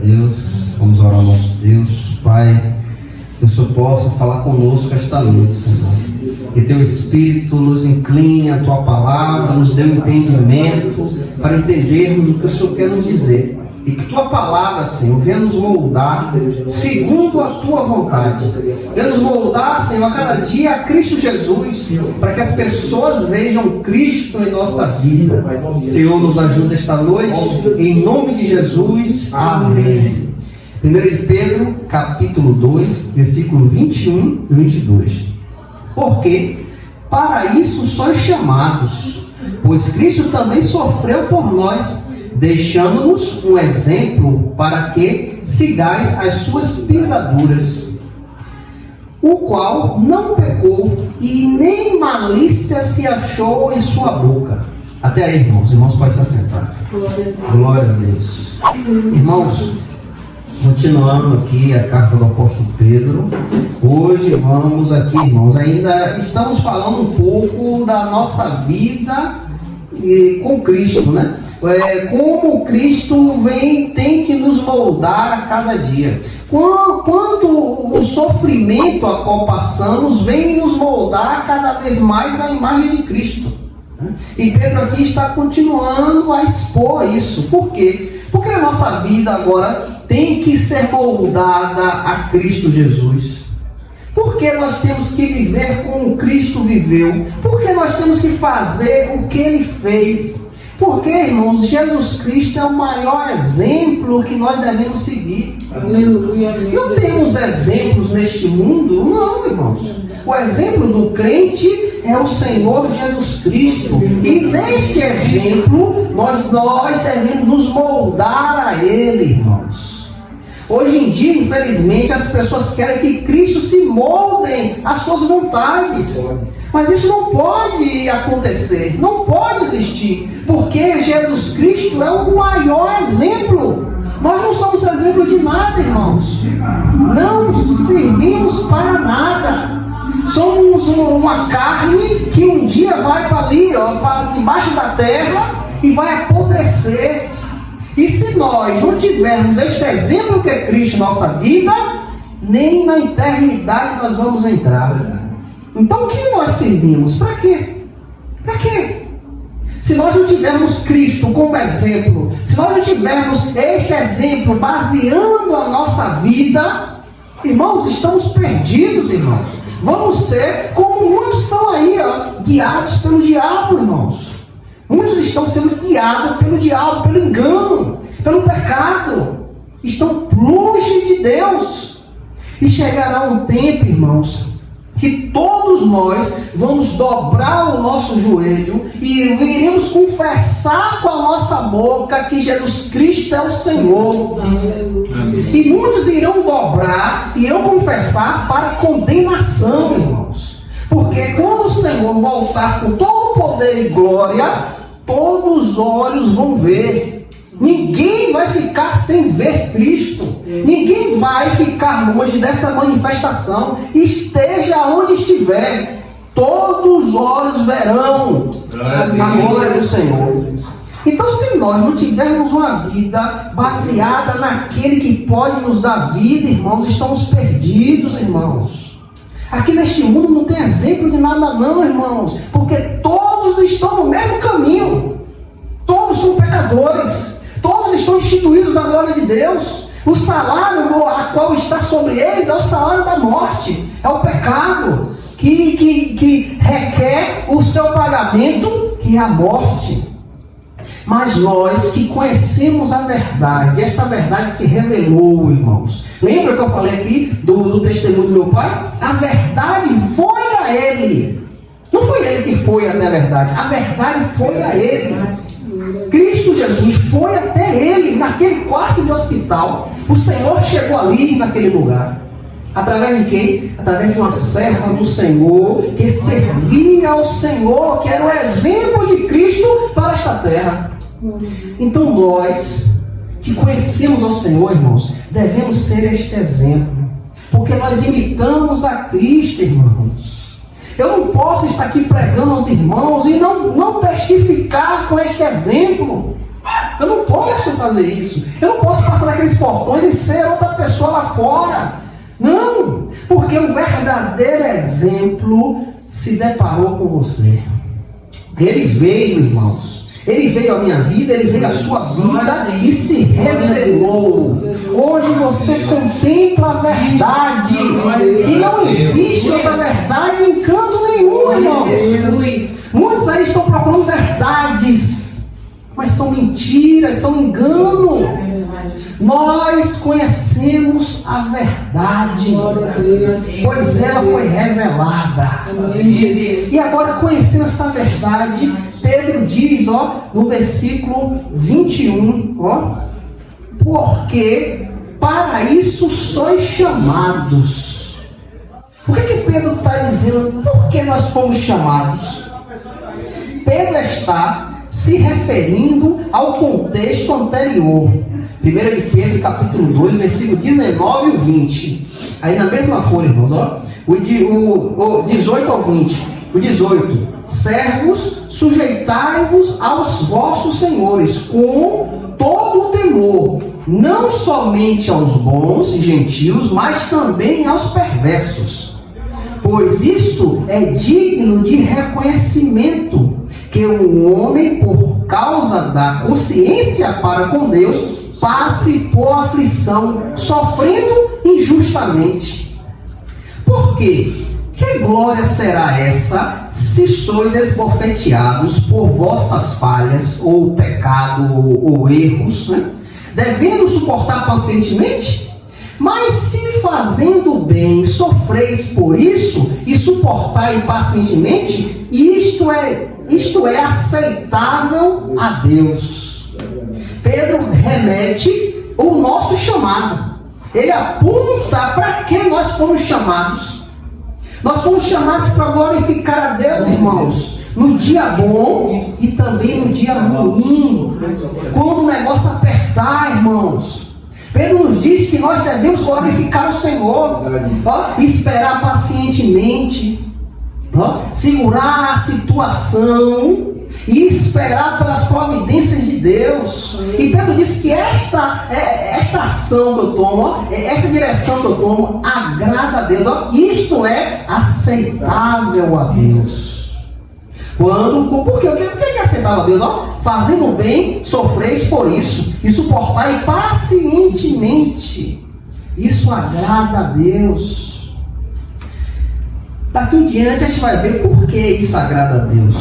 Deus. Vamos orar ao nosso Deus. Pai, que o Senhor possa falar conosco esta noite, Senhor. Que Teu Espírito nos incline a Tua palavra, nos dê um entendimento para entendermos o que o Senhor quer nos dizer. E que Tua palavra, Senhor, venha nos moldar segundo a Tua vontade. Venha nos moldar, Senhor, a cada dia a Cristo Jesus, para que as pessoas vejam Cristo em nossa vida. Senhor, nos ajuda esta noite, em nome de Jesus. Amém. 1 de Pedro, capítulo 2, versículo 21 e 22. Porque para isso sois chamados, pois Cristo também sofreu por nós, deixando-nos um exemplo para que sigais as suas pisaduras, o qual não pecou e nem malícia se achou em sua boca. Até aí, irmãos. Irmãos, podem se assentar. Glória a Deus. Irmãos, continuando aqui a carta do apóstolo Pedro, hoje vamos aqui, irmãos, ainda estamos falando um pouco da nossa vida com Cristo, né? Como Cristo tem que nos moldar a cada dia. Quanto o sofrimento a qual passamos vem nos moldar cada vez mais a imagem de Cristo. E Pedro aqui está continuando a expor isso. Por quê? Porque a nossa vida agora tem que ser moldada a Cristo Jesus. Porque nós temos que viver como Cristo viveu. Porque nós temos que fazer o que Ele fez. Porque, irmãos, Jesus Cristo é o maior exemplo que nós devemos seguir. Aleluia. Não temos exemplos neste mundo? Não, irmãos. O exemplo do crente é o Senhor Jesus Cristo. E neste exemplo, nós devemos nos moldar a Ele, irmãos. Hoje em dia, infelizmente, as pessoas querem que Cristo se molde às suas vontades. Mas isso não pode acontecer, não pode existir, porque Jesus Cristo é o maior exemplo. Nós não somos exemplo de nada, irmãos. Não servimos para nada. Somos uma carne que um dia vai para ali, para debaixo da terra e vai apodrecer. E se nós não tivermos este exemplo que é Cristo em nossa vida, nem na eternidade nós vamos entrar. Então o que nós servimos? Para quê? Para quê? Se nós não tivermos Cristo como exemplo, se nós não tivermos este exemplo baseando a nossa vida, irmãos, estamos perdidos, irmãos. Vamos ser como muitos são aí, guiados pelo diabo, irmãos. Muitos estão sendo guiados pelo diabo, pelo engano, pelo pecado. Estão longe de Deus. E chegará um tempo, irmãos, que todos nós vamos dobrar o nosso joelho e iremos confessar com a nossa boca que Jesus Cristo é o Senhor. Amém. E muitos irão dobrar e irão confessar para condenação, irmãos. Porque quando o Senhor voltar com todo o poder e glória, todos os olhos vão ver. Ninguém vai ficar sem ver Cristo. Ninguém vai ficar longe dessa manifestação. Esteja onde estiver, todos os olhos verão a glória do Senhor. Então, se nós não tivermos uma vida baseada naquele que pode nos dar vida, irmãos, estamos perdidos, irmãos. Aqui neste mundo não tem exemplo de nada não, irmãos, porque todos estão no mesmo caminho. Todos são pecadores. Todos estão instituídos na glória de Deus. O salário a qual está sobre eles é o salário da morte. É o pecado que requer o seu pagamento, que é a morte. Mas nós que conhecemos a verdade, esta verdade se revelou, irmãos. Lembra que eu falei aqui do testemunho do meu pai? A verdade foi a ele. Não foi ele que foi até a verdade. A verdade foi a ele. Cristo Jesus foi até ele, naquele quarto de hospital. O Senhor chegou ali, naquele lugar. Através de quem? Através de uma serva do Senhor, que servia ao Senhor, que era o exemplo de Cristo para esta terra. Então nós, que conhecemos ao Senhor, irmãos, devemos ser este exemplo. Porque nós imitamos a Cristo, irmãos. Eu não posso estar aqui pregando aos irmãos e não testificar com este exemplo. Eu não posso fazer isso. Eu não posso passar naqueles portões e ser outra pessoa lá fora. Não, porque o verdadeiro exemplo se deparou com você. Ele veio, irmãos. Ele veio à minha vida, ele veio à sua vida e se revelou. Hoje você contempla a verdade. E não existe outra verdade em canto nenhum, irmãos. Muitos aí estão procurando verdades, mas são mentiras, são engano. Nós conhecemos a verdade, pois ela foi revelada. E agora, conhecendo essa verdade, Pedro diz, no versículo 21, porque para isso sois chamados. O que Pedro está dizendo? Por que nós fomos chamados? Pedro está se referindo ao contexto anterior. 1 de Pedro, capítulo 2, versículo 19 e 20. Aí na mesma folha, irmãos, o 18 ao 20. O 18. Servos, sujeitai-vos aos vossos senhores com todo o temor, não somente aos bons e gentios, mas também aos perversos. Pois isto é digno de reconhecimento, que um homem, por causa da consciência para com Deus, passe por aflição, sofrendo injustamente. Por quê? Que glória será essa, se sois esbofeteados por vossas falhas, ou pecado, ou erros, devendo suportar pacientemente? Mas se fazendo bem sofreis por isso, e suportai pacientemente, isto é aceitável a Deus. Pedro remete o nosso chamado. Ele aponta para que nós fomos chamados. Nós fomos chamados para glorificar a Deus, irmãos, no dia bom e também no dia ruim. Quando o negócio apertar, irmãos, Pedro nos diz que nós devemos glorificar o Senhor, esperar pacientemente, segurar a situação e esperar pelas providências de Deus. E Pedro diz que esta ação que eu tomo, essa direção que eu tomo, agrada a Deus. Isto é aceitável a Deus. Porque o que é aceitável a Deus? Fazendo bem, sofreis por isso, e suportai pacientemente. Isso agrada a Deus. Daqui em diante a gente vai ver por que isso agrada a Deus.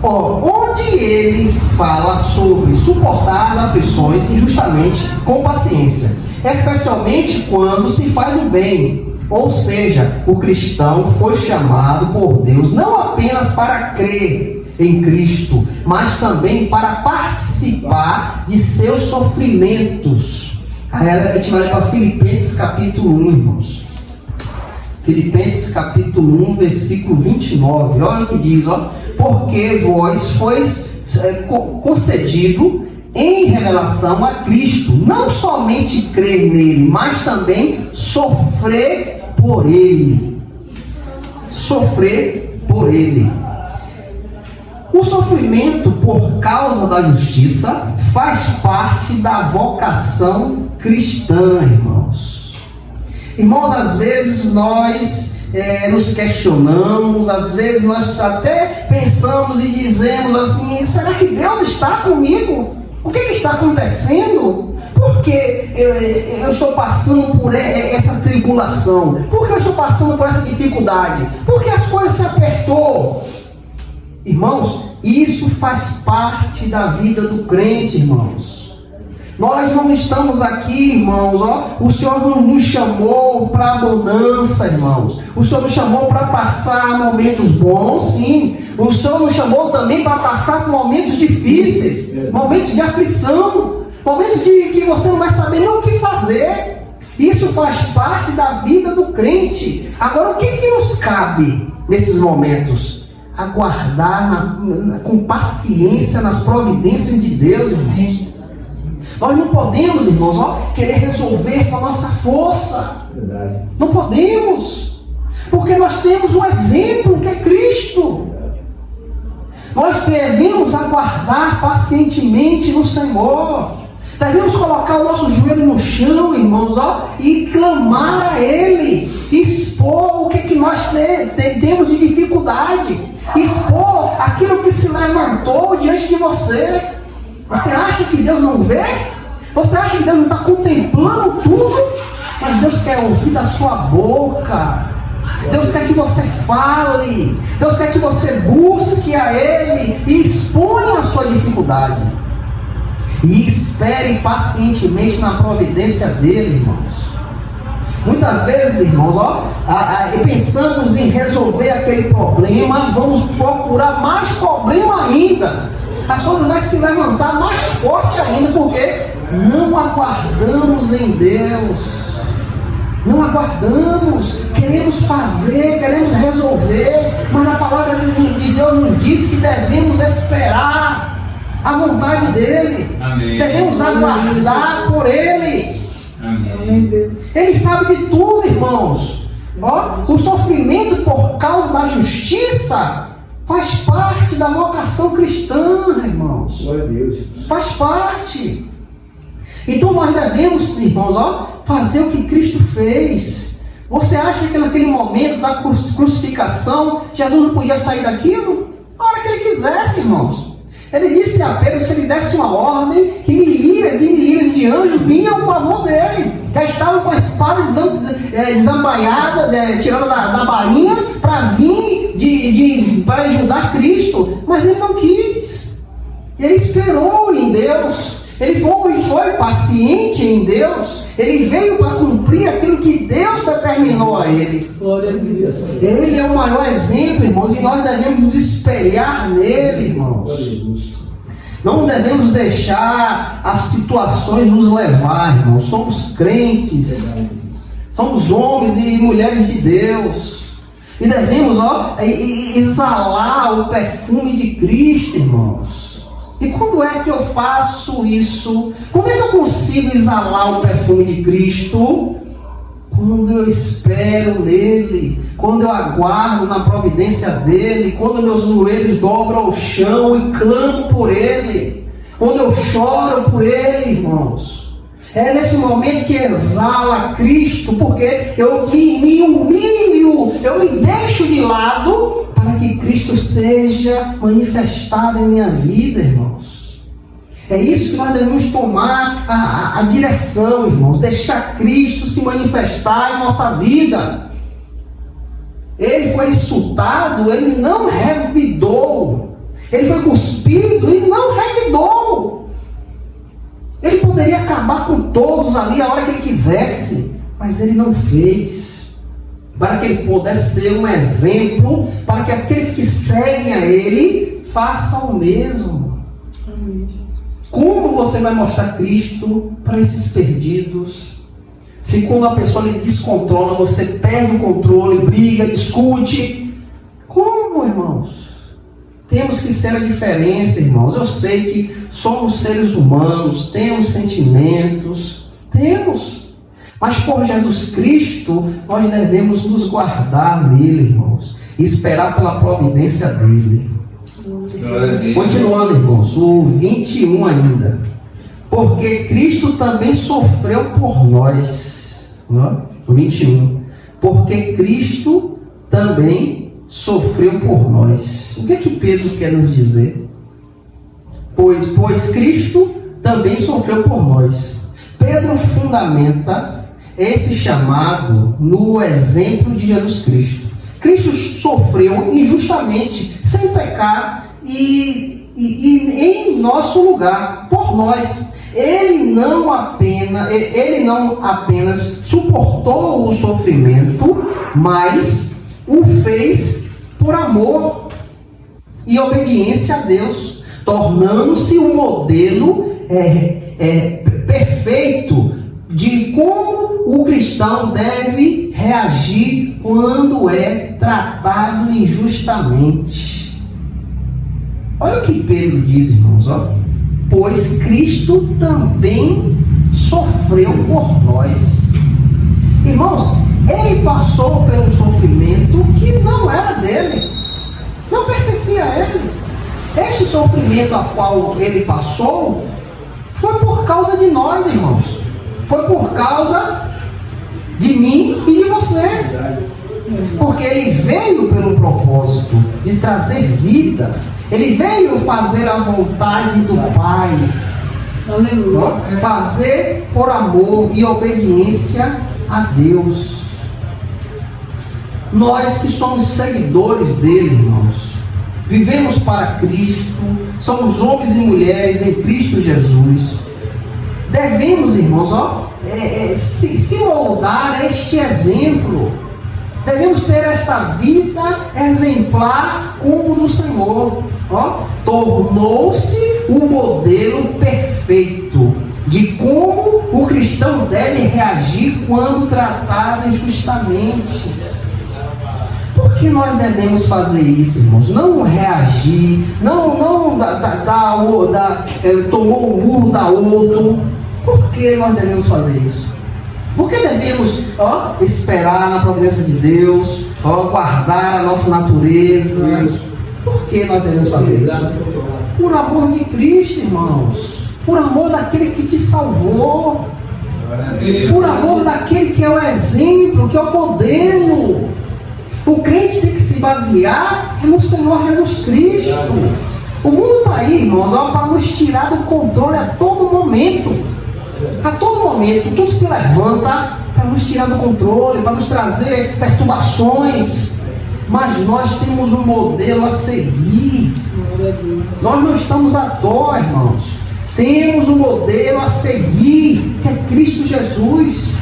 Onde ele fala sobre suportar as aflições injustamente com paciência, especialmente quando se faz o bem. Ou seja, o cristão foi chamado por Deus não apenas para crer em Cristo, mas também para participar de seus sofrimentos. Aí a gente vai para Filipenses capítulo 1, irmãos. Filipenses capítulo 1, versículo 29. Olha o que diz, porque vós fois concedido em revelação a Cristo, não somente crer nele, mas também sofrer por ele. Sofrer por ele. O sofrimento por causa da justiça faz parte da vocação cristã, irmãos. Irmãos, às vezes nós nos questionamos, às vezes nós até pensamos e dizemos assim: será que Deus está comigo? O que está acontecendo? Por que eu estou passando por essa tribulação? Por que eu estou passando por essa dificuldade? Por que as coisas se apertou? Irmãos, isso faz parte da vida do crente, irmãos. Nós não estamos aqui, irmãos, o Senhor não nos chamou para a bonança, irmãos. O Senhor nos chamou para passar momentos bons, sim. O Senhor nos chamou também para passar por momentos difíceis, momentos de aflição, momentos de que você não vai saber nem o que fazer. Isso faz parte da vida do crente. Agora, o que nos cabe nesses momentos? Aguardar com paciência nas providências de Deus, irmãos. Nós não podemos, irmãos, querer resolver com a nossa força. Verdade. Não podemos. Porque nós temos um exemplo que é Cristo. Nós devemos aguardar pacientemente no Senhor. Devemos colocar o nosso joelho no chão, irmãos, e clamar a Ele. Expor o que nós temos de dificuldade. Expor aquilo que se levantou diante de você. Você acha que Deus não vê? Você acha que Deus não está contemplando tudo? Mas Deus quer ouvir da sua boca. Deus quer que você fale. Deus quer que você busque a Ele e exponha a sua dificuldade. E espere pacientemente na providência dEle, irmãos. Muitas vezes, irmãos, pensamos em resolver aquele problema, vamos procurar mais problema ainda. As coisas vão se levantar mais forte ainda, porque não aguardamos em Deus. Não aguardamos, queremos fazer, queremos resolver, mas a palavra de Deus nos diz que devemos esperar a vontade dEle. Amém. Devemos aguardar por Ele. Amém. Ele sabe de tudo, irmãos. O sofrimento por causa da justiça faz parte da vocação cristã, irmãos. Glória a Deus. Faz parte. Então nós devemos, irmãos, fazer o que Cristo fez. Você acha que naquele momento da crucificação, Jesus não podia sair daquilo? A hora que Ele quisesse, irmãos. Ele disse a Pedro, se ele desse uma ordem, que milhares e milhares de anjos vinham a favor dele. Já estavam com a espada desembaiada, tirada da bainha, para vir para ajudar Cristo. Mas ele não quis. Ele esperou em Deus. Ele foi paciente em Deus. Ele veio para cumprir aquilo que Deus determinou a ele. Glória a Deus. Ele é o maior exemplo, irmãos, e nós devemos nos espelhar nele, irmãos. Glória a Deus. Não devemos deixar as situações nos levar, irmãos. Somos crentes, somos homens e mulheres de Deus. E devemos exalar o perfume de Cristo, irmãos. E quando é que eu faço isso? Quando é que eu consigo exalar o perfume de Cristo? Quando eu espero nele, quando eu aguardo na providência dele, quando meus joelhos dobram ao chão e clamo por ele, quando eu choro por ele, irmãos. É nesse momento que exala Cristo, porque eu me humilho, eu me deixo de lado para que Cristo seja manifestado em minha vida, irmãos. É isso que nós devemos tomar a direção, irmãos. Deixar Cristo se manifestar em nossa vida. Ele foi insultado, ele não revidou. Ele foi cuspido e não revidou. Ele poderia acabar com todos ali a hora que ele quisesse, mas ele não fez. Para que ele pudesse ser um exemplo, para que aqueles que seguem a ele façam o mesmo. Amém. Como você vai mostrar Cristo para esses perdidos? Se quando a pessoa lhe descontrola, você perde o controle, briga, discute. Como, irmãos? Temos que ser a diferença, irmãos. Eu sei que somos seres humanos, temos sentimentos, temos. Mas por Jesus Cristo, nós devemos nos guardar nele, irmãos. E esperar pela providência dele. Continuando, irmãos, o 21 ainda. Porque Cristo também sofreu por nós. O 21. Porque Cristo também sofreu por nós. O que é que Pedro quer nos dizer? Pois Cristo também sofreu por nós. Pedro fundamenta esse chamado no exemplo de Jesus Cristo. Cristo sofreu injustamente, sem pecar, e em nosso lugar, por nós. Ele não apenas suportou o sofrimento, mas o fez por amor e obediência a Deus, tornando-se um modelo perfeito de como o cristão deve reagir quando é tratado injustamente. Olha o que Pedro diz, irmãos, pois Cristo também sofreu por nós. Irmãos, ele passou pelo sofrimento que não era dele, não pertencia a ele. este sofrimento a qual ele passou foi por causa de nós, irmãos. Foi por causa de mim e de você. Porque ele veio pelo propósito de trazer vida. Ele veio fazer a vontade do Pai. Aleluia. Fazer por amor e obediência a Deus. Nós que somos seguidores dele, irmãos, vivemos para Cristo, somos homens e mulheres em Cristo Jesus. Devemos, irmãos, se moldar este exemplo. Devemos ter esta vida exemplar como do Senhor. Tornou-se o modelo perfeito de como o cristão deve reagir quando tratado injustamente. Por que nós devemos fazer isso, irmãos? Não reagir, não tomou um murro da outro. Por que nós devemos fazer isso? Por que devemos esperar na providência de Deus, guardar a nossa natureza? Por que nós devemos fazer isso? Por amor de Cristo, irmãos. Por amor daquele que te salvou. Por amor daquele que é o exemplo, que é o modelo. O crente tem que se basear no Senhor Jesus Cristo. O mundo está aí, irmãos, para nos tirar do controle a todo momento. A todo momento, tudo se levanta para nos tirar do controle, para nos trazer perturbações. Mas nós temos um modelo a seguir. Nós não estamos à toa, irmãos. Temos um modelo a seguir, que é Cristo Jesus.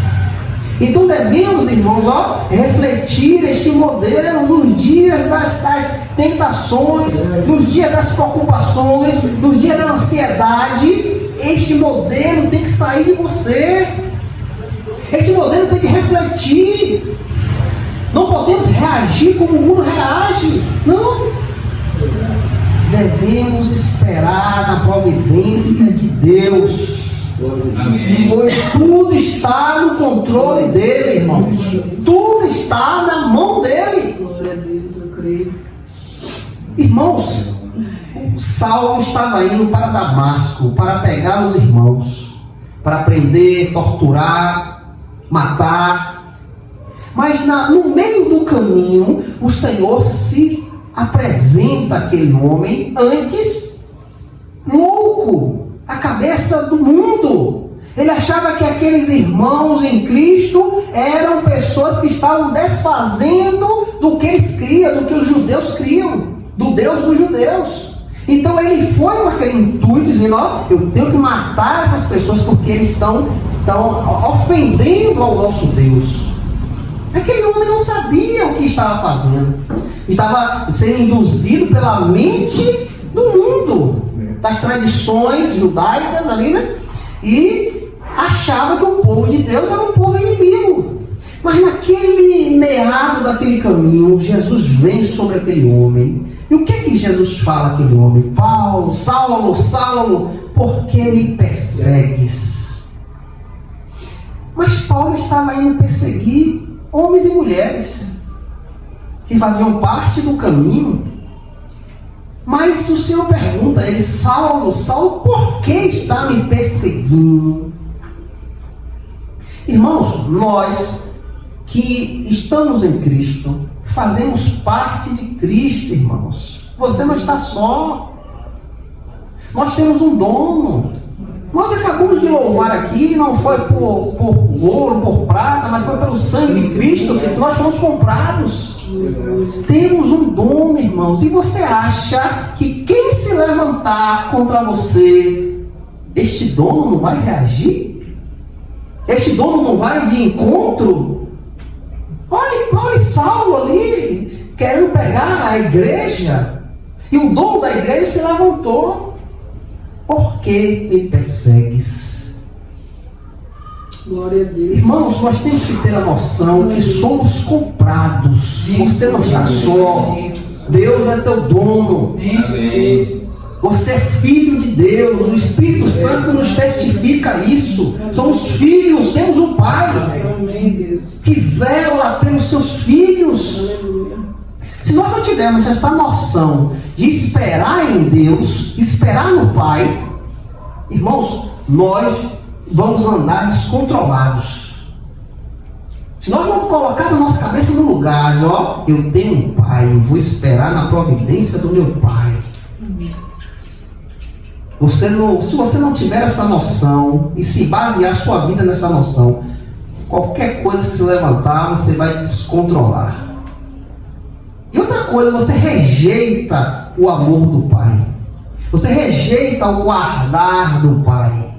Então devemos, irmãos, refletir este modelo nos dias das tentações, nos dias das preocupações, nos dias da ansiedade. Este modelo tem que sair de você. Este modelo tem que refletir. Não podemos reagir como o mundo reage. Não. Devemos esperar na providência de Deus. Amém. Pois tudo está no controle dele, irmãos. Tudo está na mão dele. Glória a Deus, eu creio. Irmãos, Saulo estava indo para Damasco para pegar os irmãos, para prender, torturar, matar. Mas no meio do caminho, o Senhor se apresenta àquele homem antes louco, a cabeça do mundo. Ele achava que aqueles irmãos em Cristo eram pessoas que estavam desfazendo do que eles criam, do que os judeus criam, do Deus dos judeus. Então ele foi com aquele intuito, dizendo, eu tenho que matar essas pessoas porque eles estão ofendendo ao nosso Deus. Aquele homem não sabia o que estava fazendo. Estava sendo induzido pela mente do mundo, das tradições judaicas ali, né? E achava que o povo de Deus era um povo inimigo. Mas naquele meado daquele caminho, Jesus vem sobre aquele homem. E o que é que Jesus fala àquele homem? Paulo, Saulo, Saulo, por que me persegues? Mas Paulo estava indo perseguir homens e mulheres que faziam parte do caminho. Mas o Senhor pergunta a ele, Saulo, Saulo, por que está me perseguindo? Irmãos, nós que estamos em Cristo, fazemos parte de Cristo, irmãos. Você não está só. Nós temos um dono. Nós acabamos de louvar aqui, não foi por ouro, por prata, mas foi pelo sangue de Cristo. Nós fomos comprados. Temos um dono, irmãos. E você acha que quem se levantar contra você, este dono não vai reagir? Este dono não vai de encontro? Olha Saulo ali, querendo pegar a igreja. E o dono da igreja se levantou. Por que me persegues? Glória a Deus. Irmãos, nós temos que ter a noção que somos comprados. Você não está só. Deus é teu dono. Você é filho de Deus. O Espírito Santo nos testifica isso. Somos filhos, temos um Pai que zela pelos seus filhos. Se nós não tivermos essa noção de esperar em Deus, esperar no Pai, irmãos, nós vamos andar descontrolados. Se nós não colocarmos a nossa cabeça no lugar, ó, eu tenho um Pai, eu vou esperar na providência do meu Pai. Se você não tiver essa noção e se basear sua vida nessa noção, qualquer coisa que se levantar, você vai descontrolar. E outra coisa, você rejeita o amor do Pai. Você rejeita o guardar do Pai.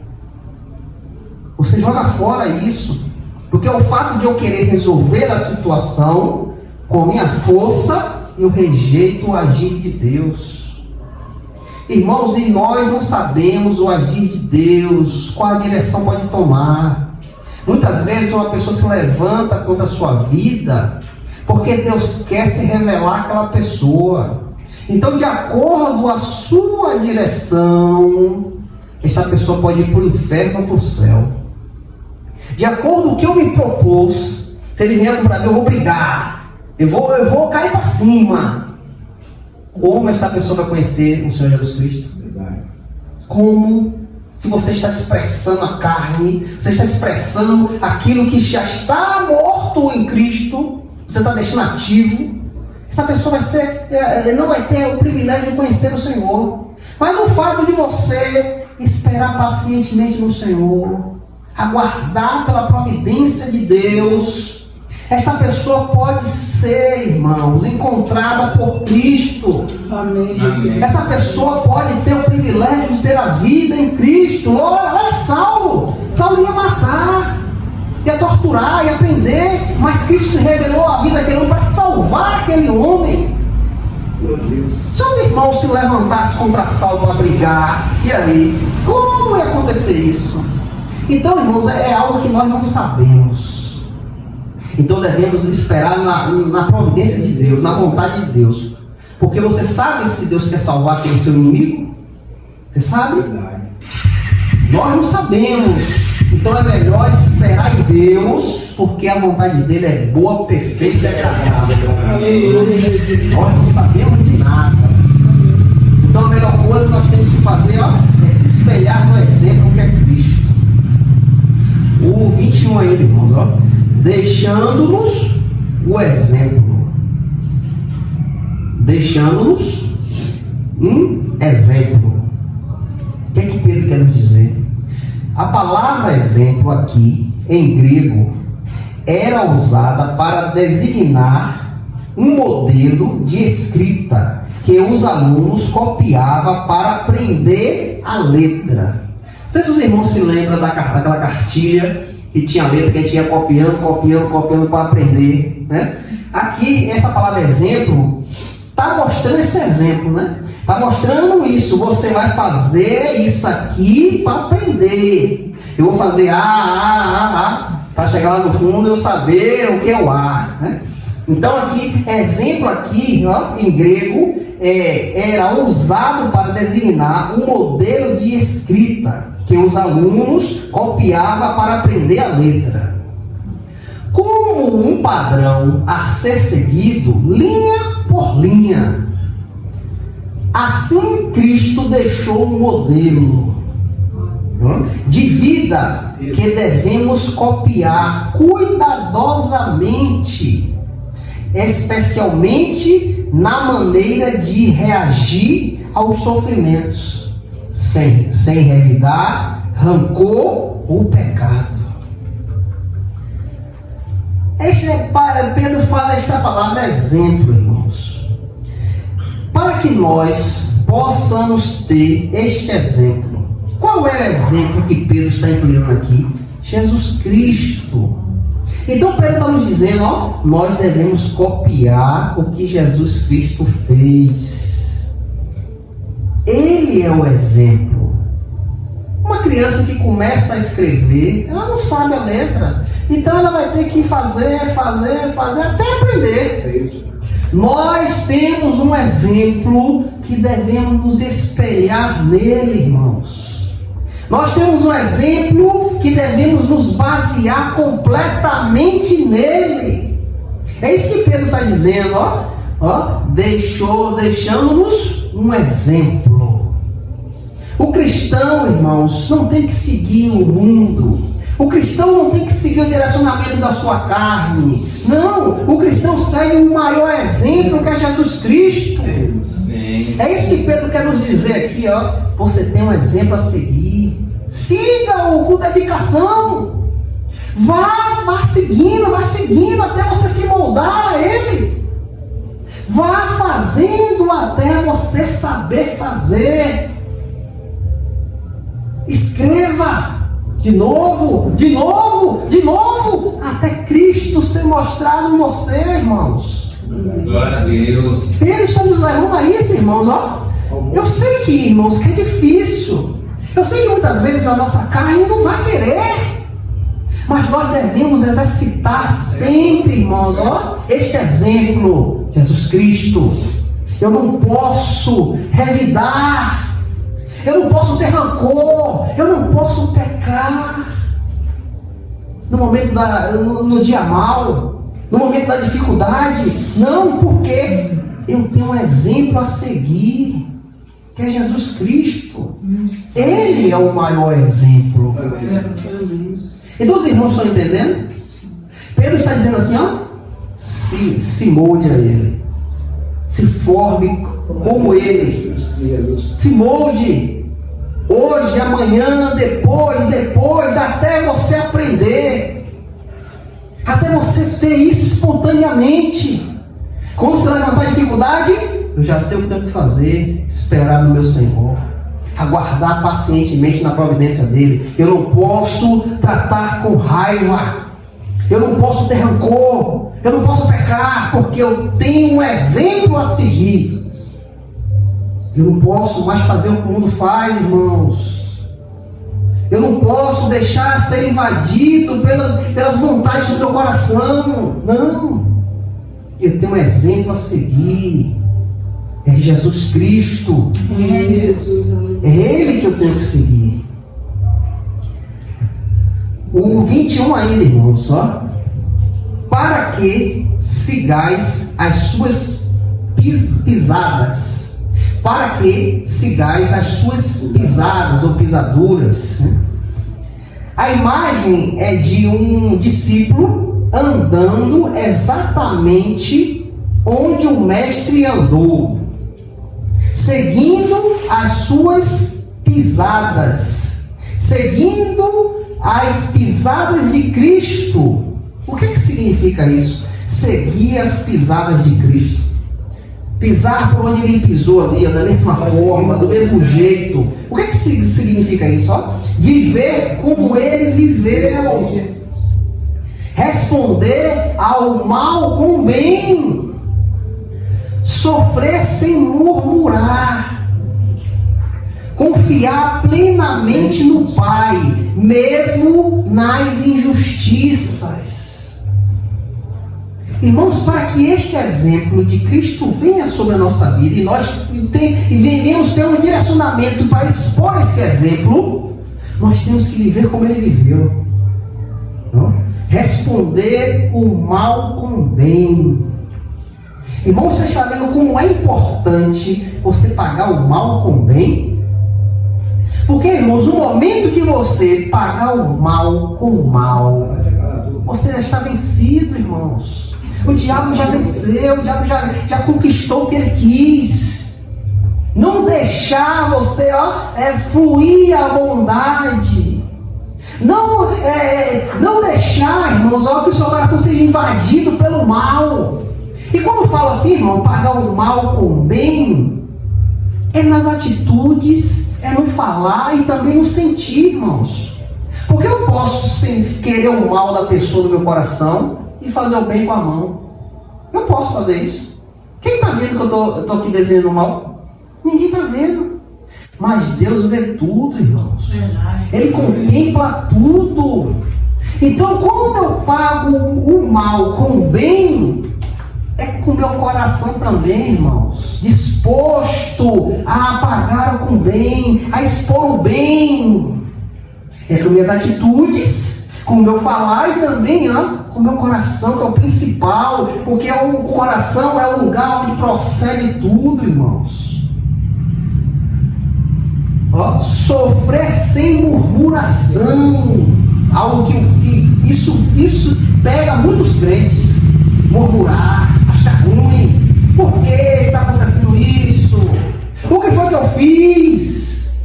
Você joga fora isso. Porque o fato de eu querer resolver a situação com minha força, eu rejeito o agir de Deus. Irmãos, e nós não sabemos o agir de Deus, qual a direção pode tomar. Muitas vezes uma pessoa se levanta contra a sua vida, porque Deus quer se revelar àquela pessoa. Então, de acordo com a sua direção, esta pessoa pode ir para o inferno ou para o céu. De acordo com o que eu me propus, se ele vier para mim, eu vou brigar, eu vou cair para cima. Como esta pessoa vai conhecer o Senhor Jesus Cristo? Como? Se você está expressando a carne, você está expressando aquilo que já está morto em Cristo, você está deixando ativo, essa pessoa não vai ter o privilégio de conhecer o Senhor. Mas o fato de você esperar pacientemente no Senhor, aguardar pela providência de Deus, esta pessoa pode ser, irmãos, encontrada por Cristo. Amém. Essa pessoa pode ter o privilégio de ter a vida em Cristo. Olha Saulo. Saulo ia matar, ia torturar, ia prender, mas Cristo se revelou a vida daquele homem para salvar aquele homem. Meu Deus. Se os irmãos se levantassem contra Saulo para brigar, e aí? Como ia acontecer isso? Então, irmãos, é algo que nós não sabemos. Então devemos esperar na providência de Deus, na vontade de Deus. Porque você sabe se Deus quer salvar aquele seu inimigo? Você sabe? Nós não sabemos. Então é melhor esperar em Deus, porque a vontade dele é boa, perfeita e agradável. Nós não sabemos de nada. Então a melhor coisa que nós temos que fazer é se espelhar no exemplo que é Cristo. O 21 ainda, irmãos, deixando-nos o exemplo. Deixando-nos um exemplo. O que é que Pedro quer nos dizer? A palavra exemplo aqui, em grego, era usada para designar um modelo de escrita que os alunos copiavam para aprender a letra. Não sei se os irmãos se lembram daquela cartilha que tinha letra que a gente ia copiando para aprender, né? Aqui, essa palavra exemplo está mostrando esse exemplo, né? Está mostrando isso. Você vai fazer isso aqui para aprender. Eu vou fazer para chegar lá no fundo eu saber o que é o A, né? Então aqui, exemplo aqui, em grego, era usado para designar um modelo de escrita que os alunos copiavam para aprender a letra. Como um padrão a ser seguido, linha por linha. Assim Cristo deixou um modelo de vida que devemos copiar cuidadosamente, especialmente na maneira de reagir aos sofrimentos, sem revidar, rancor ou pecado. Pedro fala esta palavra exemplo, irmãos, para que nós possamos ter este exemplo. Qual é o exemplo que Pedro está incluindo aqui? Jesus Cristo. Então Pedro está nos dizendo, nós devemos copiar o que Jesus Cristo fez. Ele é o exemplo. Uma criança que começa a escrever, ela não sabe a letra. Então ela vai ter que fazer até aprender. Nós temos um exemplo que devemos nos espelhar nele, irmãos. Nós temos um exemplo que devemos nos basear completamente nele. É isso que Pedro está dizendo, deixando-nos um exemplo. O cristão, irmãos, não tem que seguir o mundo. O cristão não tem que seguir o direcionamento da sua carne. Não, o cristão segue o maior exemplo, que é Jesus Cristo. É isso que Pedro quer nos dizer aqui, Você tem um exemplo a seguir. Siga-o com dedicação. Vá seguindo até você se moldar a ele. Vá fazendo até você saber fazer. Escreva de novo, até Cristo ser mostrado em você, irmãos. Glória a Deus. Ele está nos levando a isso, irmãos, Eu sei que, irmãos, que é difícil. Eu sei que muitas vezes a nossa carne não vai querer. Mas nós devemos exercitar sempre, irmãos, este exemplo, Jesus Cristo. Eu não posso revidar, eu não posso ter rancor, eu não posso pecar. No dia mau, no momento da dificuldade, não, porque eu tenho um exemplo a seguir, que é Jesus Cristo. Ele é o maior exemplo. Então os irmãos estão entendendo? Pedro está dizendo assim, se molde a ele, se forme como ele, se molde hoje, amanhã, depois, até você aprender, até você ter isso espontaneamente. Quando você levantar a dificuldade, eu já sei o que tenho que fazer, esperar no meu Senhor, aguardar pacientemente na providência dele. Eu não posso tratar com raiva, eu não posso ter rancor, eu não posso pecar, porque eu tenho um exemplo a seguir. Eu não posso mais fazer o que o mundo faz, irmãos. Eu não posso deixar ser invadido pelas vontades do meu coração. Não. Eu tenho um exemplo a seguir. É Jesus Cristo. É Ele que eu tenho que seguir. O 21 ainda, irmãos, para que sigais as suas pisadas. Para que sigais as suas pisadas ou pisaduras. A imagem é de um discípulo andando exatamente onde o mestre andou, seguindo as suas pisadas, seguindo as pisadas de Cristo. O que significa isso? Seguir as pisadas de Cristo. Pisar por onde ele pisou ali, da mesma forma, do mesmo jeito. O que significa isso? Viver como ele viveu. Responder ao mal com bem. Sofrer sem murmurar. Confiar plenamente no Pai, mesmo nas injustiças. Irmãos, para que este exemplo de Cristo venha sobre a nossa vida e nós venhamos ter um direcionamento para expor esse exemplo, nós temos que viver como ele viveu. Responder o mal com o bem. Irmão, você está vendo como é importante você pagar o mal com o bem? Porque, irmãos, no momento que você pagar o mal com o mal, você já está vencido, irmãos. O diabo já venceu, o diabo já conquistou o que ele quis. Não deixar você fluir a bondade. Não deixar, irmãos, que o seu coração seja invadido pelo mal. E quando eu falo assim, irmão, pagar o mal com o bem, é nas atitudes, é no falar e também no sentir, irmãos. Porque eu posso querer o mal da pessoa no meu coração e fazer o bem com a mão. Eu posso fazer isso. Quem está vendo que eu estou aqui desenhando o mal? Ninguém está vendo. Mas Deus vê tudo, irmãos. Ele contempla tudo. Então, quando eu pago o mal com o bem, é com o meu coração também, irmãos, disposto a pagar com o bem, a expor o bem. É com minhas atitudes, Com o meu falar e também com o meu coração, que é o principal, porque o coração é o lugar onde procede tudo, irmãos. Sofrer sem murmuração, algo que isso pega muitos crentes. Murmurar, achar ruim. Por que está acontecendo isso? O que foi que eu fiz?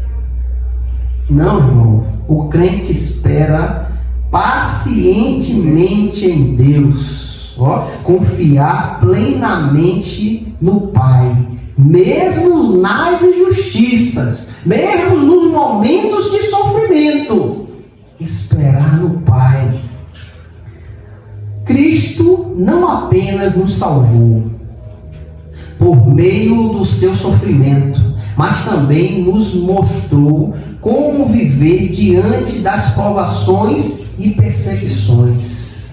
Não, irmão. O crente espera pacientemente em Deus. Confiar plenamente no Pai. Mesmo nas injustiças. Mesmo nos momentos de sofrimento. Esperar no Pai. Cristo não apenas nos salvou por meio do seu sofrimento, mas também nos mostrou como viver diante das provações e perseguições.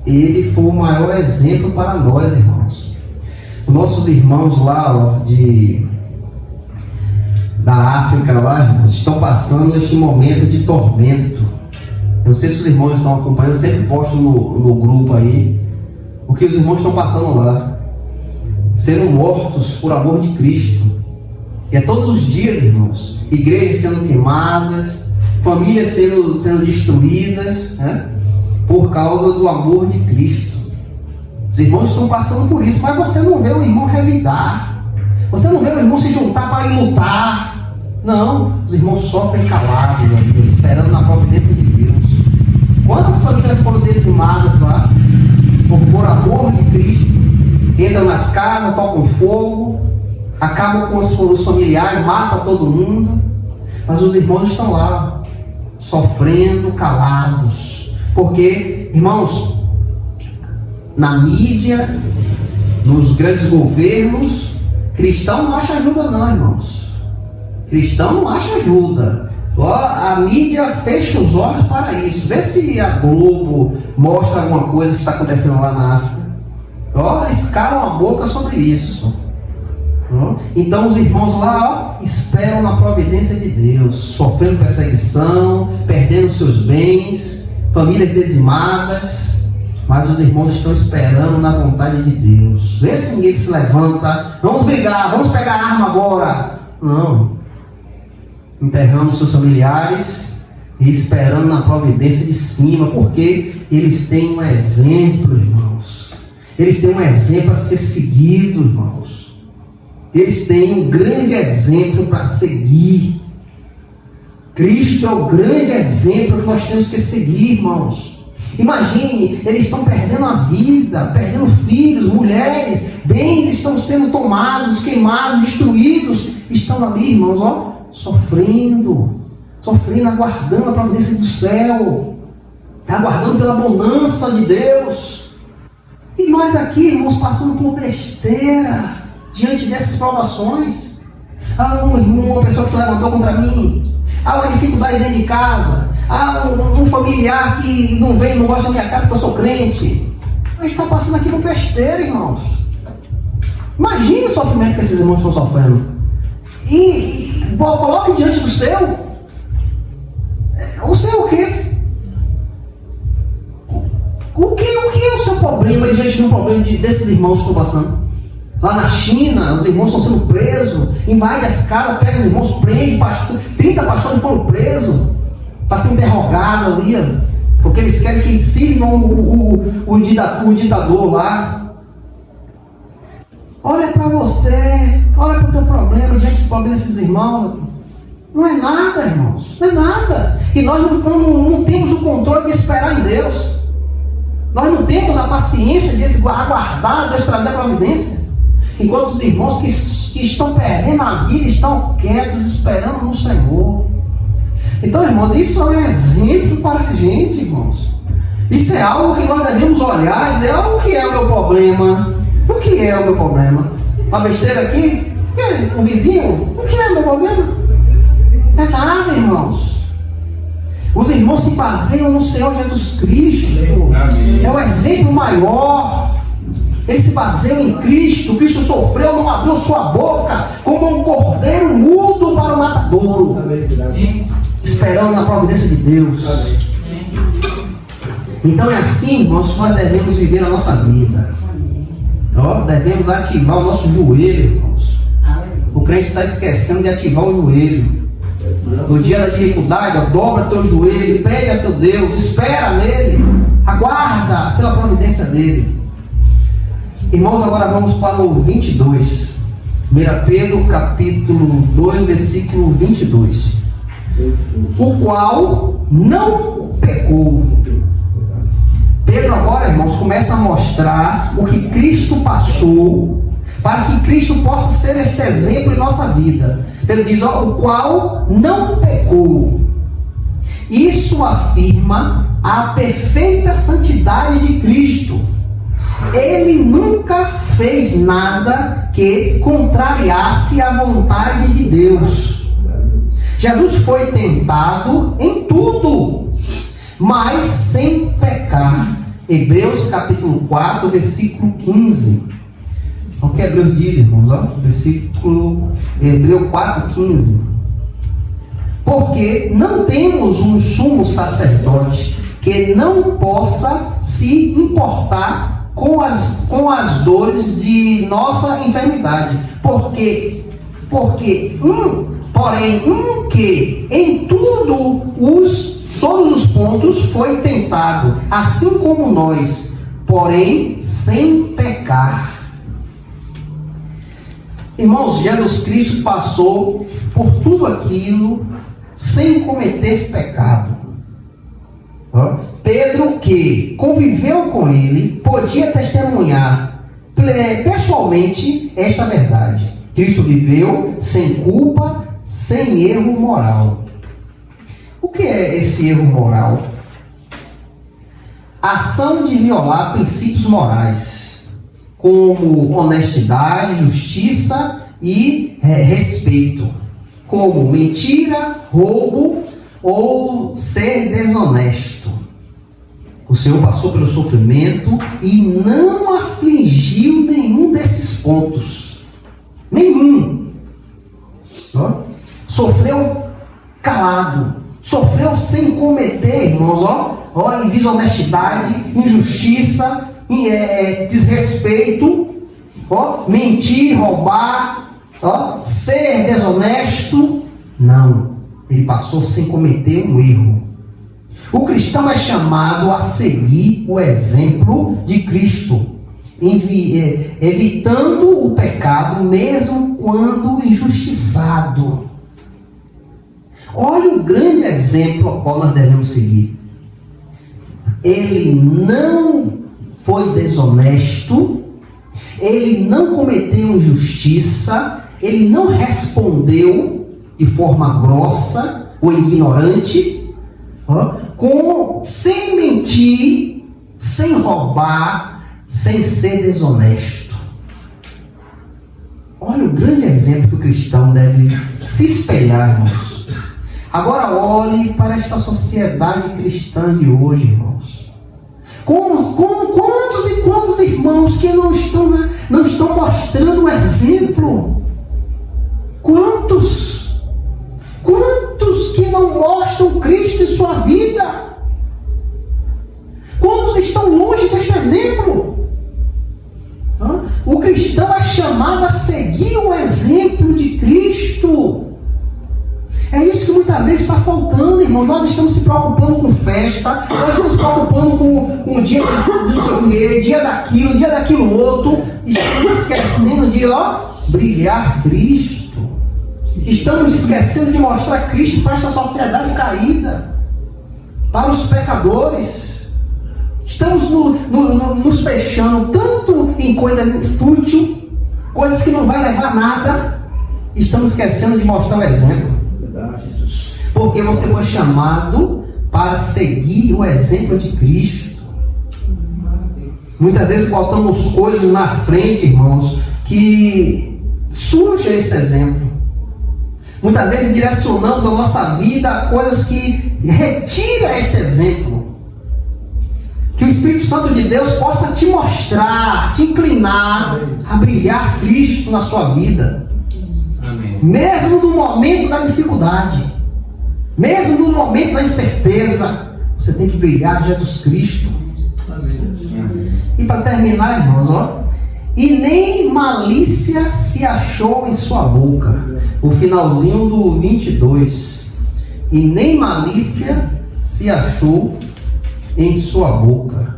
Ele foi o maior exemplo para nós, irmãos. Nossos irmãos lá da África, lá, irmãos, estão passando este momento de tormento. Eu não sei se os irmãos estão acompanhando, eu sempre posto no grupo aí o que os irmãos estão passando lá, sendo mortos por amor de Cristo. E é todos os dias, irmãos, igrejas sendo queimadas, famílias sendo destruídas, por causa do amor de Cristo. Os irmãos estão passando por isso, mas você não vê o irmão revidar, você não vê o irmão se juntar para ir lutar. Não, os irmãos sofrem calados, esperando na providência de Deus. Quantas famílias foram dizimadas lá, por amor de Cristo, entram nas casas, tocam fogo, acabam com os familiares, matam todo mundo, mas os irmãos estão lá, sofrendo calados, porque, irmãos, na mídia, nos grandes governos, cristão não acha ajuda não, irmãos. Cristão não acha ajuda. A mídia fecha os olhos para isso. Vê se a Globo mostra alguma coisa que está acontecendo lá na África. Eles calam a boca sobre isso. Então os irmãos lá esperam na providência de Deus, sofrendo perseguição, perdendo seus bens, famílias dizimadas, mas os irmãos estão esperando na vontade de Deus. Vê se ninguém se levanta, vamos brigar, vamos pegar a arma agora. Não. Enterrando seus familiares e esperando na providência de cima, porque eles têm um exemplo, irmãos. Eles têm um exemplo a ser seguido, irmãos. Eles têm um grande exemplo para seguir. Cristo é o grande exemplo que nós temos que seguir, irmãos. Imagine, eles estão perdendo a vida, perdendo filhos, mulheres, bens estão sendo tomados, queimados, destruídos. Estão ali, irmãos, sofrendo, aguardando a providência do céu, aguardando pela bonança de Deus. E nós aqui, irmãos, passando por besteira diante dessas provações. Uma pessoa que se levantou contra mim, uma dificuldade dentro de casa, um familiar que não vem, não gosta da minha cara porque eu sou crente. A gente está passando aqui por besteira, irmãos. Imagine o sofrimento que esses irmãos estão sofrendo. E coloque diante do seu. O seu o quê? O que é o seu problema diante de um problema desses irmãos que estão passando? Lá na China, os irmãos estão sendo presos, invade as casas, pega os irmãos, prende, 30 pastores foram presos para ser interrogados ali, porque eles querem que sirvam o ditador lá. Olha para você, olha para o teu problema diante do problema desses irmãos. Não é nada, irmãos, não é nada. E nós não temos o controle de esperar em Deus. Nós não temos a paciência de aguardar Deus trazer a providência. Enquanto os irmãos que estão perdendo a vida estão quietos, esperando no Senhor. Então, irmãos, isso é um exemplo para a gente, irmãos. Isso é algo que nós devemos olhar e dizer, o que é o meu problema? O que é o meu problema? Uma besteira aqui? Um vizinho? O que é o meu problema? Não é nada, irmãos. Os irmãos se baseiam no Senhor Jesus Cristo. É o exemplo maior. Eles se baseiam em Cristo. Cristo sofreu, não abriu sua boca, como um cordeiro mudo para o matadouro. esperando na providência de Deus. Então é assim, irmãos, nós devemos viver a nossa vida. Devemos ativar o nosso joelho, irmãos. O crente está esquecendo de ativar o joelho. No dia da dificuldade, dobra teu joelho, pede a teu Deus, espera nele, aguarda pela providência dele. Irmãos, agora vamos para o 22. 1 Pedro capítulo 2, versículo 22. O qual não pecou. Pedro agora, irmãos, começa a mostrar o que Cristo passou, para que Cristo possa ser esse exemplo em nossa vida. Pedro diz, o qual não pecou. Isso afirma a perfeita santidade de Cristo. Ele nunca fez nada que contrariasse a vontade de Deus. Jesus foi tentado em tudo, mas sem pecar. Hebreus capítulo 4, versículo 15. O que Hebreus diz, irmãos? Versículo Hebreus 4, 15. Porque não temos um sumo sacerdote que não possa se importar com as dores de nossa enfermidade. Porém, que em todos os pontos foi tentado, assim como nós, porém sem pecar. Irmãos, Jesus Cristo passou por tudo aquilo sem cometer pecado. Pedro, que conviveu com ele, podia testemunhar pessoalmente esta verdade. Cristo viveu sem culpa, sem erro moral. O que é esse erro moral? Ação de violar princípios morais, como honestidade, justiça e respeito, como mentira, roubo ou ser desonesto. O Senhor passou pelo sofrimento e não afligiu nenhum desses pontos. Nenhum. Sofreu calado. Sofreu sem cometer, irmãos, desonestidade, injustiça, desrespeito, mentir, roubar, ser desonesto. Não. Ele passou sem cometer um erro. O cristão é chamado a seguir o exemplo de Cristo, evitando o pecado mesmo quando injustiçado. Olha o grande exemplo ao qual nós devemos seguir. Ele não foi desonesto, ele não cometeu injustiça, ele não respondeu de forma grossa ou ignorante, sem mentir, sem roubar, sem ser desonesto. Olha o grande exemplo que o cristão deve se espelhar, irmãos. Agora olhe para esta sociedade cristã de hoje, irmãos. Quantos e quantos irmãos que não estão mostrando o exemplo? Quantos que não mostram Cristo em sua vida? Quantos estão longe deste exemplo? O cristão é chamado a seguir o exemplo de Cristo. É isso que muitas vezes está faltando, irmão. Nós estamos se preocupando com festa, nós estamos se preocupando com o dia dia daquilo outro. Estamos esquecendo de brilhar Cristo. Estamos esquecendo de mostrar Cristo para esta sociedade caída, para os pecadores. Estamos nos fechando tanto em coisas fútil, coisas que não vai levar a nada. Estamos esquecendo de mostrar o exemplo. Porque você foi chamado para seguir o exemplo de Cristo. Muitas vezes botamos coisas na frente, irmãos, que suja esse exemplo. Muitas vezes direcionamos a nossa vida a coisas que retiram este exemplo. Que o Espírito Santo de Deus possa te mostrar, te inclinar a brilhar Cristo na sua vida. Amém. Mesmo no momento da dificuldade. Mesmo no momento da incerteza, você tem que brilhar Jesus Cristo. E para terminar, irmãos, ó, e nem malícia se achou em sua boca. O finalzinho do 22. E nem malícia se achou em sua boca.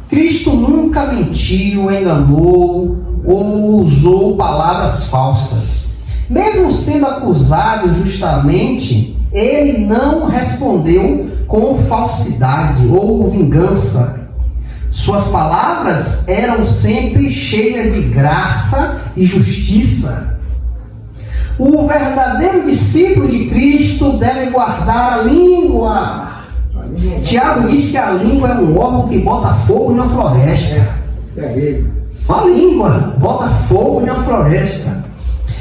Cristo nunca mentiu, enganou ou usou palavras falsas. Mesmo sendo acusado justamente, ele não respondeu com falsidade ou vingança. Suas palavras eram sempre cheias de graça e justiça. O verdadeiro discípulo de Cristo deve guardar a língua. Tiago diz que a língua é um órgão que bota fogo na floresta. A língua bota fogo na floresta.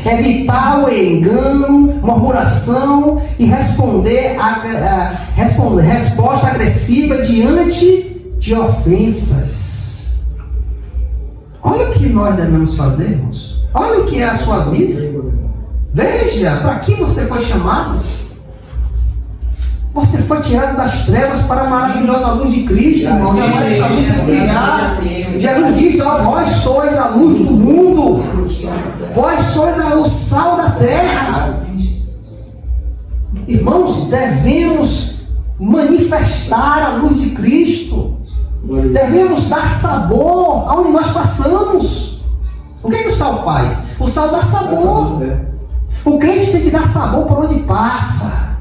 Evitar o engano, murmuração e responder resposta agressiva diante de ofensas. Olha o que nós devemos fazer, irmãos. Olha o que é a sua vida. Veja, para que você foi chamado. Você foi tirado das trevas para a maravilhosa luz de Cristo, irmãos. E agora essa luz tem que brilhar. Jesus disse, ó, vós sois a luz do mundo. Vós sois o sal da terra. Irmãos, devemos manifestar a luz de Cristo. Devemos dar sabor aonde nós passamos. O que o sal faz? O sal dá sabor. O crente tem que dar sabor por onde passa.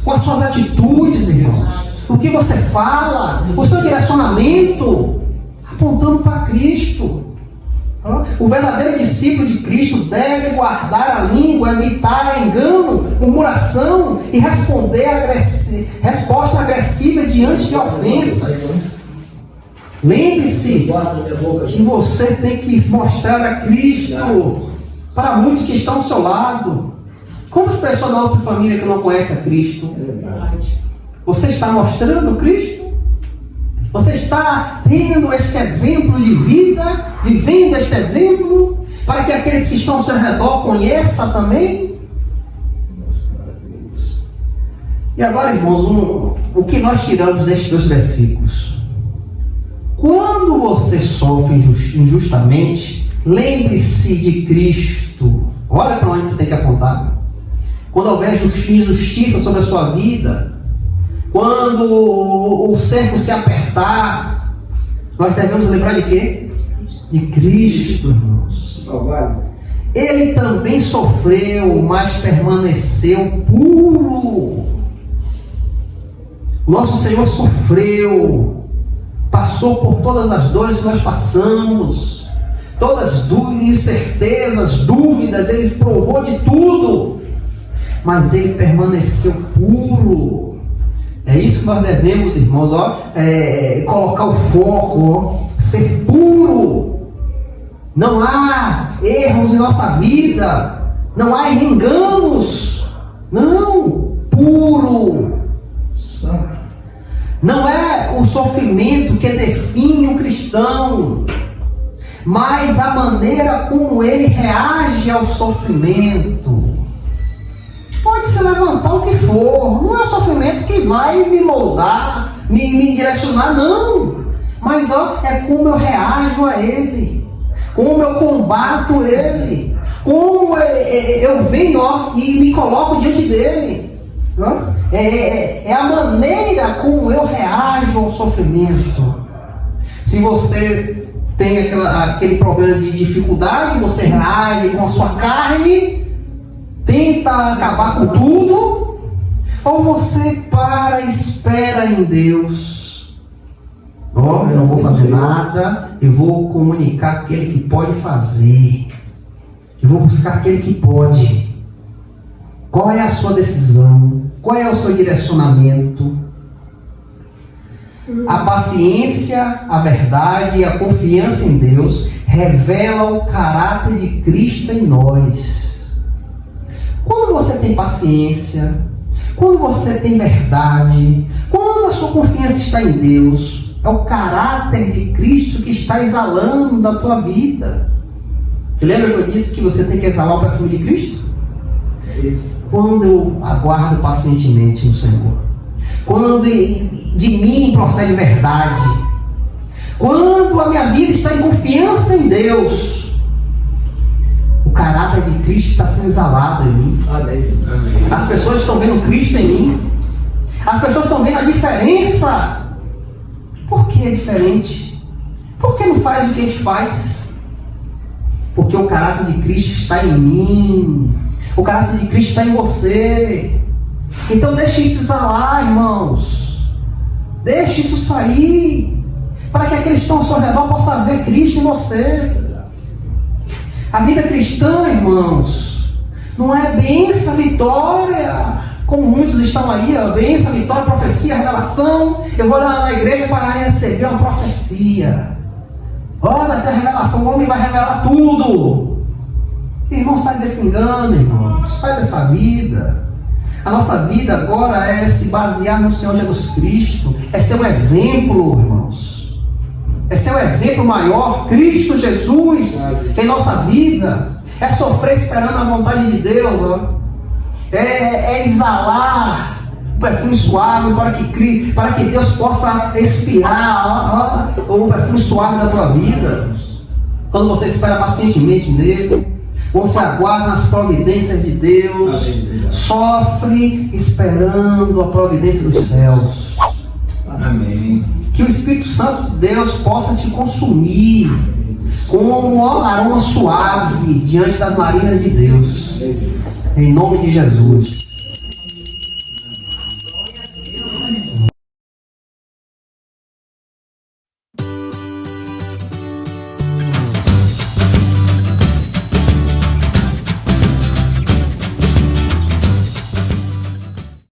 Com as suas atitudes, irmãos. O que você fala. O seu direcionamento. Apontando para Cristo. O verdadeiro discípulo de Cristo deve guardar a língua, evitar engano, murmuração e responder resposta agressiva diante de ofensas. Lembre-se que você tem que mostrar a Cristo para muitos que estão ao seu lado. Quantas pessoas da nossa família que não conhecem a Cristo? Você está mostrando Cristo? Você está tendo este exemplo de vida, vivendo este exemplo, para que aqueles que estão ao seu redor conheçam também? E agora, irmãos, o que nós tiramos destes dois versículos? Quando você sofre injustamente, lembre-se de Cristo. Olha para onde você tem que apontar. Quando houver injustiça sobre a sua vida, quando o cerco se apertar, nós devemos lembrar de quê? De Cristo, irmãos. Ele também sofreu, mas permaneceu puro. Nosso Senhor sofreu, passou por todas as dores que nós passamos, todas as incertezas, dúvidas, ele provou de tudo. Mas ele permaneceu puro. É isso que nós devemos, irmãos, colocar o foco, ser puro. Não há erros em nossa vida, não há enganos. Não, puro. Não é o sofrimento que define o cristão, mas a maneira como ele reage ao sofrimento. Pode se levantar o que for, não é o sofrimento que vai me moldar, me direcionar, não. Mas é como eu reajo a ele, como eu combato ele, como eu venho e me coloco diante dele. É a maneira como eu reajo ao sofrimento. Se você tem aquele problema de dificuldade, você reage com a sua carne, tenta acabar com tudo, ou você para e espera em Deus. Eu não vou fazer nada, eu vou comunicar aquele que pode fazer, eu vou buscar aquele que pode. Qual é a sua decisão? Qual é o seu direcionamento? A paciência, a verdade e a confiança em Deus revela o caráter de Cristo em nós. Quando você tem paciência, quando você tem verdade, quando a sua confiança está em Deus, é o caráter de Cristo que está exalando da tua vida. Você lembra que eu disse que você tem que exalar o perfume de Cristo? Quando eu aguardo pacientemente no Senhor. Quando de mim procede verdade. Quando a minha vida está em confiança em Deus. O caráter de Cristo está sendo exalado em mim. Amém. As pessoas estão vendo Cristo em mim. As pessoas estão vendo a diferença. Por que é diferente? Por que não faz o que a gente faz? Porque o caráter de Cristo está em mim. O caráter de Cristo está em você. Então deixe isso exalar, irmãos. Deixe isso sair. Para que aqueles que estão ao seu redor possam ver Cristo em você. A vida cristã, irmãos, não é bênção, vitória, como muitos estão aí, ó, bênção, vitória, profecia, revelação. Eu vou lá na igreja para receber uma profecia. Olha, tem a revelação, o homem vai revelar tudo. Irmão, sai desse engano, irmão. Sai dessa vida. A nossa vida agora é se basear no Senhor Jesus Cristo. É ser um exemplo, irmãos. É ser um exemplo maior. Cristo Jesus em nossa vida. É sofrer esperando a vontade de Deus. Ó. É exalar o perfume suave para que Deus possa expirar o perfume suave da tua vida. Quando você espera pacientemente nele, você aguarda nas providências de Deus, sofre esperando a providência dos céus. Amém. Que o Espírito Santo de Deus possa te consumir como um aroma suave diante das narinas de Deus. Em nome de Jesus.